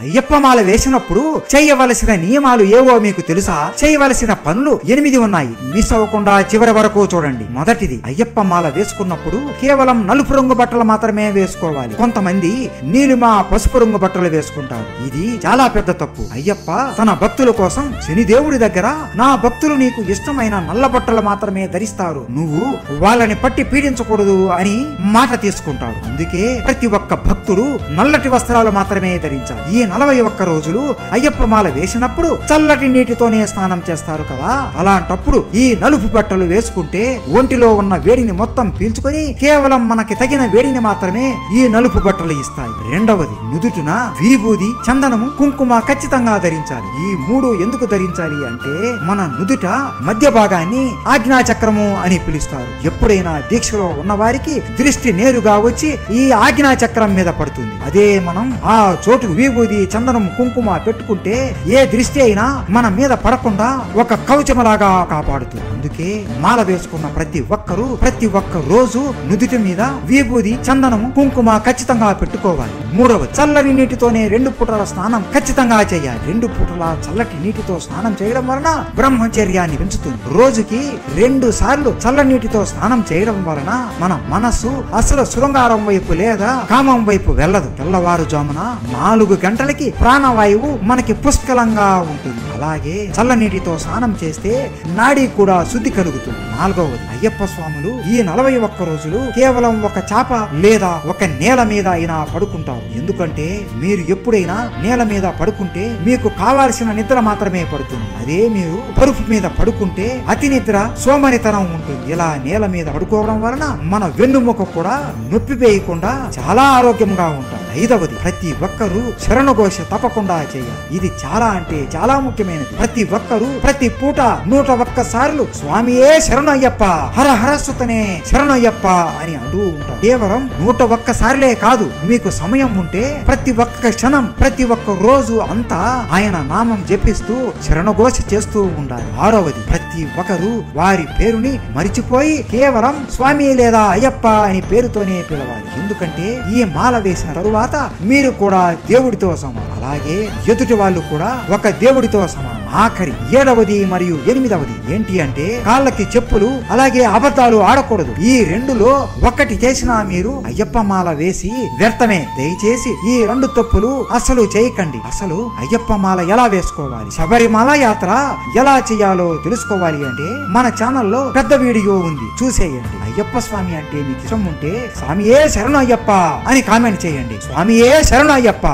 అయ్యప్ప మాల వేసినప్పుడు చేయవలసిన నియమాలు ఏవో మీకు తెలుసా? చేయవలసిన పనులు 8 ఉన్నాయి. మిస్ అవ్వకుండా చివరి వరకు చూడండి. మొదటిది, అయ్యప్ప మాల వేసుకున్నప్పుడు కేవలం నలుపు రంగు బట్టలు మాత్రమే వేసుకోవాలి. కొంతమంది నీలిమ పసుపు రంగు బట్టలు వేసుకుంటారు. ఇది చాలా పెద్ద తప్పు. అయ్యప్ప తన భక్తుల కోసం శనిదేవుడి దగ్గర నా భక్తులు నీకు ఇష్టమైన నల్ల బట్టలు మాత్రమే ధరిస్తారు, నువ్వు వాళ్ళని పట్టి పీడించకూడదు అని మాట తీసుకుంటాడు. అందుకే ప్రతి ఒక్క భక్తుడు నల్లటి వస్త్రాలు మాత్రమే ధరించాలి. ఈ 41 రోజులు అయ్యప్ప మాల వేసినప్పుడు చల్లటి నీటితోనే స్నానం చేస్తారు కదా, అలాంటప్పుడు ఈ నలుపు బట్టలు వేసుకుంటే ఒంటిలో ఉన్న వేడిని మొత్తం పీల్చుకొని కేవలం మనకి తగిన వేడిని మాత్రమే ఈ నలుపు బట్టలు ఇస్తాయి. రెండవది, నుదుటిన విభూది, చందనము, కుంకుమ ఖచ్చితంగా ధరించాలి. ఈ 3 ఎందుకు ధరించాలి అంటే మన నుదుట మధ్య భాగాన్ని ఆజ్ఞా చక్రము అని పిలుస్తారు. ఎప్పుడైనా దీక్షలో ఉన్న వారికి దృష్టి నేరుగా వచ్చి ఈ ఆజ్ఞా చక్రం మీద పడుతుంది. అదే మనం ఆ చోటు విభూది, చందనం, కుంకుమ పెట్టుకుంటే ఏ దృష్టి అయినా మన మీద పడకుండా ఒక కవచములాగా కాపాడుతుంది. అందుకే మాల వేసుకున్న ప్రతి ఒక్క రోజు నుదుటి మీద విభూది, చందనము, కుంకుమ ఖచ్చితంగా పెట్టుకోవాలి. మూడవది, చల్లని నీటితోనే 2 పూటల స్నానం ఖచ్చితంగా చేయాలి. 2 పూటల చల్లటి నీటితో స్నానం చేయడం వలన బ్రహ్మచర్యాన్ని పెంచుతుంది. రోజుకి 2 సార్లు చల్ల నీటితో స్నానం చేయడం వలన మన మనస్సు అసలు శృంగారం వైపు లేదా కామం వైపు వెళ్ళదు. తెల్లవారుజామున 4 గంటలకి ప్రాణవాయువు మనకి పుష్కలంగా ఉంటుంది. అలాగే చల్ల నీటితో స్నానం చేస్తే నాడి కూడా శుద్ధి కలుగుతుంది. నాలుగవది, అయ్యప్ప స్వాములు ఈ 41 రోజులు కేవలం ఒక చాప లేదా ఒక నేల మీద అయినా పడుకుంటారు. ఎందుకంటే మీరు ఎప్పుడైనా నేల మీద పడుకుంటే మీకు కావాల్సిన నిద్ర మాత్రమే పడుతుంది. అదే మీరు పరుపు మీద పడుకుంటే అతి నిద్ర, సోమరితనం ఉంటుంది. ఇలా నేల మీద పడుకోవడం వలన మన వెన్నుముక కూడా నొప్పి వేయకుండా చాలా ఆరోగ్యంగా ఉంటాం. ఐదవది, ప్రతి ఒక్కరూ శరణఘోష తప్పకుండా చేయాలి. ఇది చాలా అంటే చాలా ముఖ్యమైనది. ప్రతి ఒక్కరూ ప్రతి పూట 101 సార్లు స్వామియే శరణయ్యప్ప, హర హరసుతనే శరణయ్యప్ప అని అంటూ ఉంటారు. కేవలం 101 సార్లే కాదు, మీకు సమయం ఉంటే ప్రతి ఒక్క క్షణం, ప్రతి ఒక్క రోజు అంతా ఆయన నామం జపిస్తూ శరణఘోష చేస్తూ ఉండాలి. ఆరవది, ప్రతి ఒక్కరూ వారి పేరుని మరిచిపోయి కేవలం స్వామి లేదా అయ్యప్ప అని పేరుతోనే పిలవాలి. ఎందుకంటే ఈ మాల వేసిన తరువాత మీరు కూడా దేవుడితో సమానం. అలాగే ఎదుటి వాళ్ళు కూడా ఒక దేవుడితో సమానం. ఆఖరి 7వది మరియు 8వది ఏంటి అంటే కాళ్ళకి చెప్పులు, అలాగే అబద్ధాలు ఆడకూడదు. ఈ 2లో ఒకటి చేసినా మీరు అయ్యప్ప మాల వేసి వ్యర్థమే. దయచేసి ఈ 2 తప్పులు అసలు చేయకండి. అసలు అయ్యప్ప మాల ఎలా వేసుకోవాలి, శబరిమల యాత్ర ఎలా చేయాలో తెలుసుకోవాలి అంటే మన ఛానల్లో పెద్ద వీడియో ఉంది, చూసేయండి. అయ్యప్ప స్వామి అంటే మీకు ఇష్టం ఉంటే స్వామియే శరణు అయ్యప్ప అని కామెంట్ చేయండి. స్వామియే శరణు అయ్యప్ప.